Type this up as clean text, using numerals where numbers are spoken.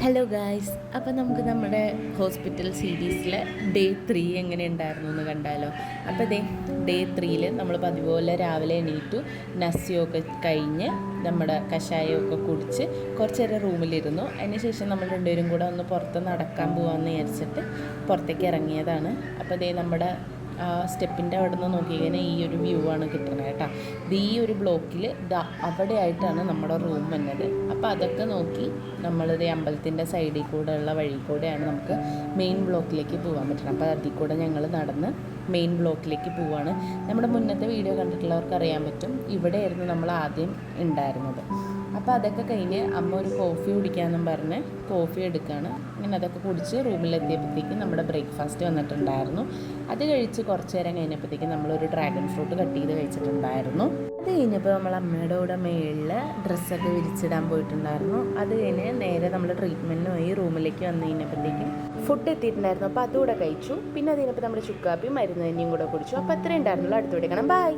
Hello guys, അപ്പോൾ നമുക്ക് നമ്മുടെ ഹോസ്പിറ്റൽ സീരീസിലെ ഡേ 3 എങ്ങനെ ഉണ്ടായിരുന്നു എന്ന് കണ്ടാലോ. അപ്പോൾ ഡേ 3 നമ്മൾ പതിപോലെ രാവിലെ എണീറ്റു, നസ്യമൊക്കെ കഴിഞ്ഞ് നമ്മുടെ കഷായമൊക്കെ കുടിച്ച് കുറച്ച് നേരം റൂമിലിരുന്നു. അതിനുശേഷം നമ്മൾ രണ്ടുപേരും കൂടെ ഒന്ന് പുറത്ത് നടക്കാൻ പോകാമെന്ന് വിചാരിച്ചിട്ട് പുറത്തേക്ക് ഇറങ്ങിയതാണ്. അപ്പോൾ നമ്മുടെ സ്റ്റെപ്പിൻ്റെ അവിടെ നിന്ന് നോക്കിക്കഴിഞ്ഞാൽ ഈ ഒരു വ്യൂ ആണ് കിട്ടുന്നത് കേട്ടോ. ഈ ഒരു ബ്ലോക്കിൽ അവിടെ ആയിട്ടാണ് നമ്മുടെ റൂം വന്നത്. അപ്പോൾ അതൊക്കെ നോക്കി നമ്മളിത് അമ്പലത്തിൻ്റെ സൈഡിൽ കൂടെ ഉള്ള വഴി കൂടെയാണ് നമുക്ക് മെയിൻ ബ്ലോക്കിലേക്ക് പോകാൻ പറ്റുന്നത്. അപ്പോൾ അതിൽ കൂടെ ഞങ്ങൾ നടന്ന് മെയിൻ ബ്ലോക്കിലേക്ക് പോവുകയാണ്. നമ്മുടെ മുന്നത്തെ വീഡിയോ കണ്ടിട്ടുള്ളവർക്ക് അറിയാൻ പറ്റും, ഇവിടെയായിരുന്നു നമ്മൾ ആദ്യം ഉണ്ടായിരുന്നത്. അപ്പോൾ അതൊക്കെ കഴിഞ്ഞ് അമ്മ ഒരു കോഫി കുടിക്കാമെന്നും പറഞ്ഞ് കോഫി എടുക്കുകയാണ്. അങ്ങനെ അതൊക്കെ കുടിച്ച് റൂമിലെത്തിയപ്പോഴത്തേക്കും നമ്മുടെ ബ്രേക്ക്ഫാസ്റ്റ് വന്നിട്ടുണ്ടായിരുന്നു. അത് കഴിച്ച് കുറച്ച് നേരം കഴിഞ്ഞപ്പോഴത്തേക്കും നമ്മളൊരു ഡ്രാഗൺ ഫ്രൂട്ട് കട്ട് ചെയ്ത് കഴിച്ചിട്ടുണ്ടായിരുന്നു. അത് കഴിഞ്ഞപ്പോൾ നമ്മൾ അമ്മയുടെ കൂടെ മേളിൽ ഡ്രസ്സൊക്കെ വിരിച്ചിടാൻ പോയിട്ടുണ്ടായിരുന്നു. അത് കഴിഞ്ഞ് നേരെ നമ്മൾ ട്രീറ്റ്മെൻറ്റിന് പോയി റൂമിലേക്ക് വന്നു കഴിഞ്ഞപ്പോഴത്തേക്കും ഫുഡ് എത്തിയിട്ടുണ്ടായിരുന്നു. അപ്പോൾ അതുകൂടെ കഴിച്ചു. പിന്നെ അത് കഴിഞ്ഞപ്പോൾ നമ്മുടെ ചുക്കാപ്പി മരുന്ന് തന്നെയും കൂടെ കുടിച്ചു. അപ്പോൾ അത്രയും ഉണ്ടായിരുന്നുള്ളൂ. അടുത്തോടെ കാണാം. ബൈ.